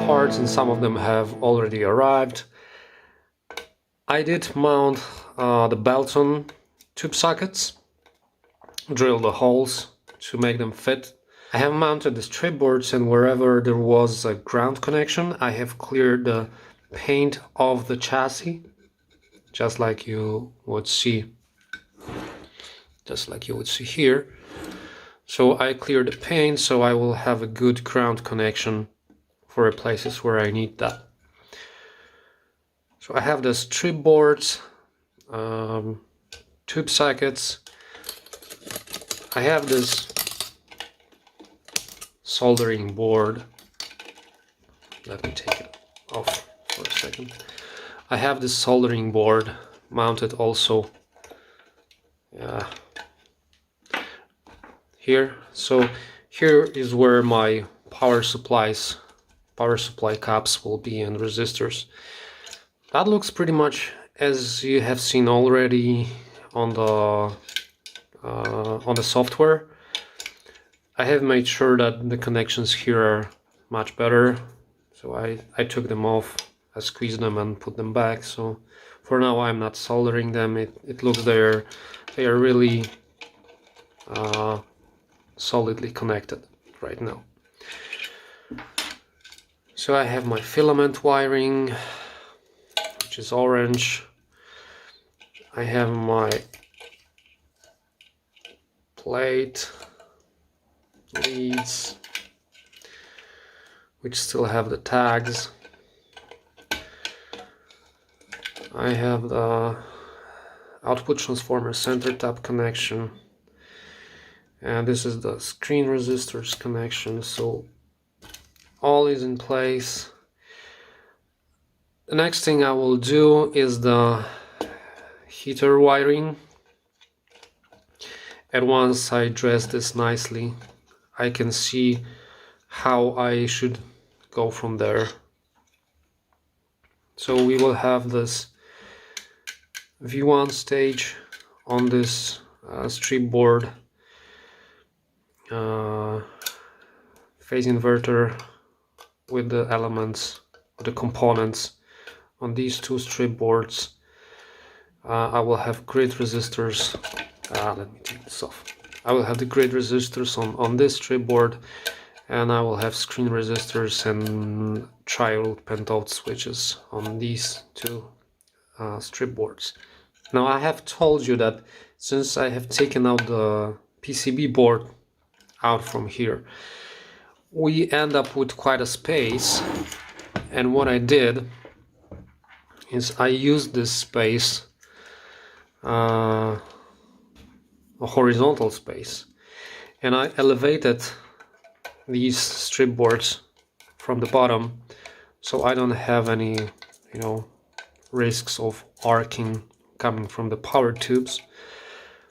parts and some of them have already arrived. I did mount the Belton tube sockets, drill the holes to make them fit. I have mounted the strip boards, and wherever there was a ground connection, I have cleared the paint of the chassis, just like you would see here. So I cleared the paint, so I will have a good ground connection for the places where I need that. So I have the strip boards, tube sockets. I have this soldering board. Let me take it off for a second. I have this soldering board mounted also here. So here is where my power supply caps will be and resistors. That looks pretty much as you have seen already on the software. I have made sure that the connections here are much better, so I took them off, I squeezed them and put them back. So for now I'm not soldering them. It looks they are really solidly connected right now. So I have my filament wiring, which is orange. I have my plate leads, which still have the tags. I have the output transformer center tap connection, and this is the screen resistors connection. So all is in place. The next thing I will do is the heater wiring, and once I dress this nicely, I can see how I should go from there. So we will have this V1 stage on this strip board, phase inverter with the elements, the components on these two strip boards. I will have grid resistors. Let me take this off. I will have the grid resistors on this strip board, and I will have screen resistors and triode pentote switches on these two strip boards. Now I have told you that since I have taken out the PCB board out from here, we end up with quite a space, and what I did is I used this space, a horizontal space, and I elevated these strip boards from the bottom, so I don't have any, risks of arcing coming from the power tubes,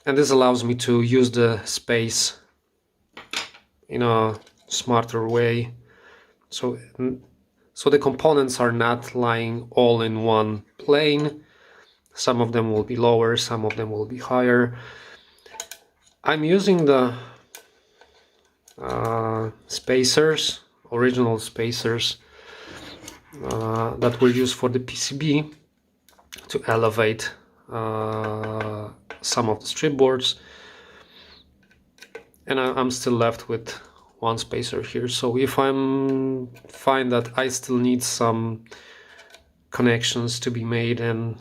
and this allows me to use the space in a smarter way. So the components are not lying all in one plane. Some of them will be lower, some of them will be higher. I'm using the spacers, original spacers that were used for the PCB to elevate some of the strip boards, and I'm still left with one spacer here. So if I find that I still need some connections to be made, and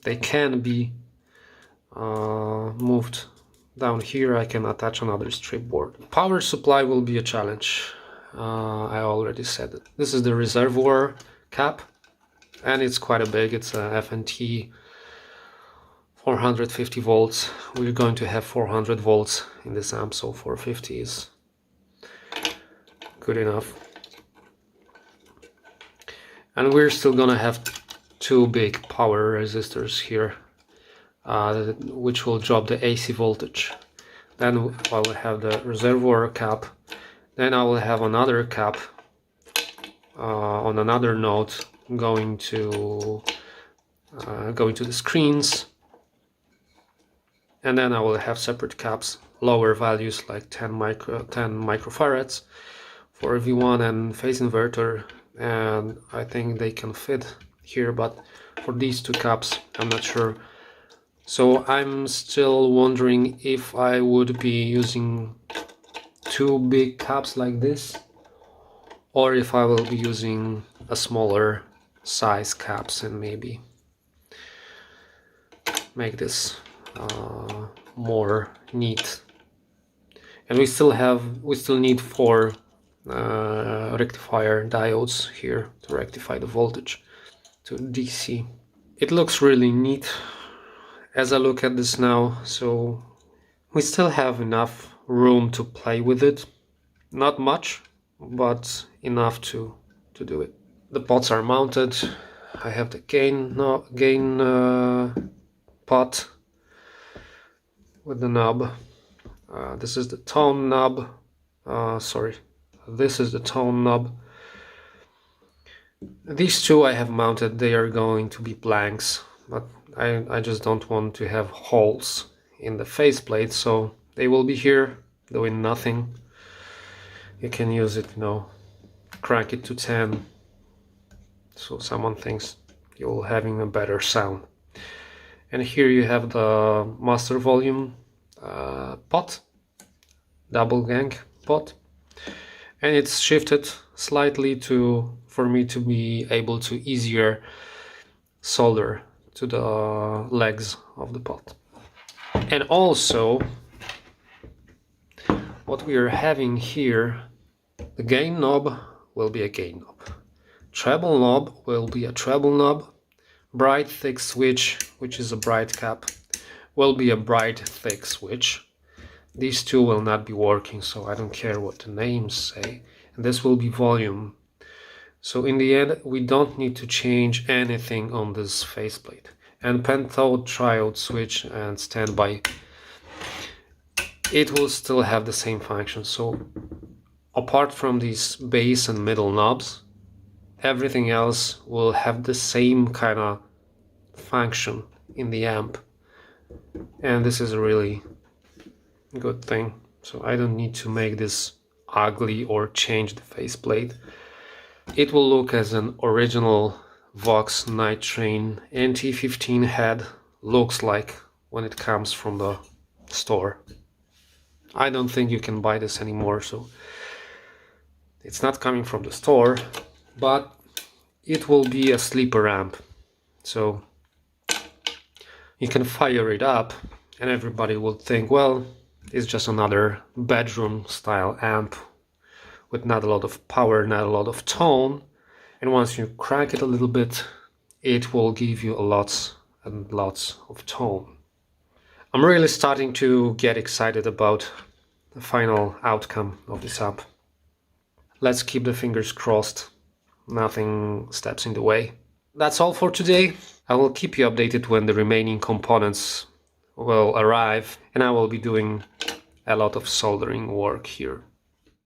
they can be moved down here, I can attach another strip board. Power supply will be a challenge. I already said it. This is the reservoir cap, and it's quite a big. It's a FNT 450 volts. We're going to have 400 volts in this amp, so 450 is good enough. And we're still gonna have two big power resistors here, which will drop the AC voltage. Then I will have the reservoir cap. Then I will have another cap on another node going to the screens. And then I will have separate caps, lower values like 10 microfarads for V1 and phase inverter, and I think they can fit here, but for these two caps I'm not sure. So I'm still wondering if I would be using two big caps like this, or if I will be using a smaller size caps and maybe make this more neat. And we still need 4 rectifier diodes here to rectify the voltage to DC. It looks really neat as I look at this now, so we still have enough room to play with it. Not much, but enough to do it. The pots are mounted. I have the gain pot with the knob. This is the tone knob. This is the tone knob. These two I have mounted. They are going to be blanks, but I just don't want to have holes in the faceplate, so they will be here doing nothing. You can use it, crank it to 10, so someone thinks you're having a better sound. And here you have the master volume pot, double gang pot, and it's shifted slightly for me to be able to easier solder to the legs of the pot. And also what we are having here, the gain knob will be a gain knob, treble knob will be a treble knob, bright thick switch, which is a bright cap, will be a bright thick switch. These two will not be working, so I don't care what the names say. And this will be volume. So in the end, we don't need to change anything on this faceplate. And pentode, triode switch and standby, it will still have the same function. So apart from these base and middle knobs, everything else will have the same kind of function in the amp. And this is a really good thing. So I don't need to make this ugly or change the faceplate. It will look as an original Vox Night Train NT15 head looks like when it comes from the store. I don't think you can buy this anymore, so it's not coming from the store, but it will be a sleeper amp. So you can fire it up and everybody will think, well, it's just another bedroom style amp with not a lot of power, not a lot of tone. And once you crank it a little bit, it will give you lots and lots of tone. I'm really starting to get excited about the final outcome of this amp. Let's keep the fingers crossed, nothing steps in the way. That's all for today. I will keep you updated when the remaining components will arrive, and I will be doing a lot of soldering work here.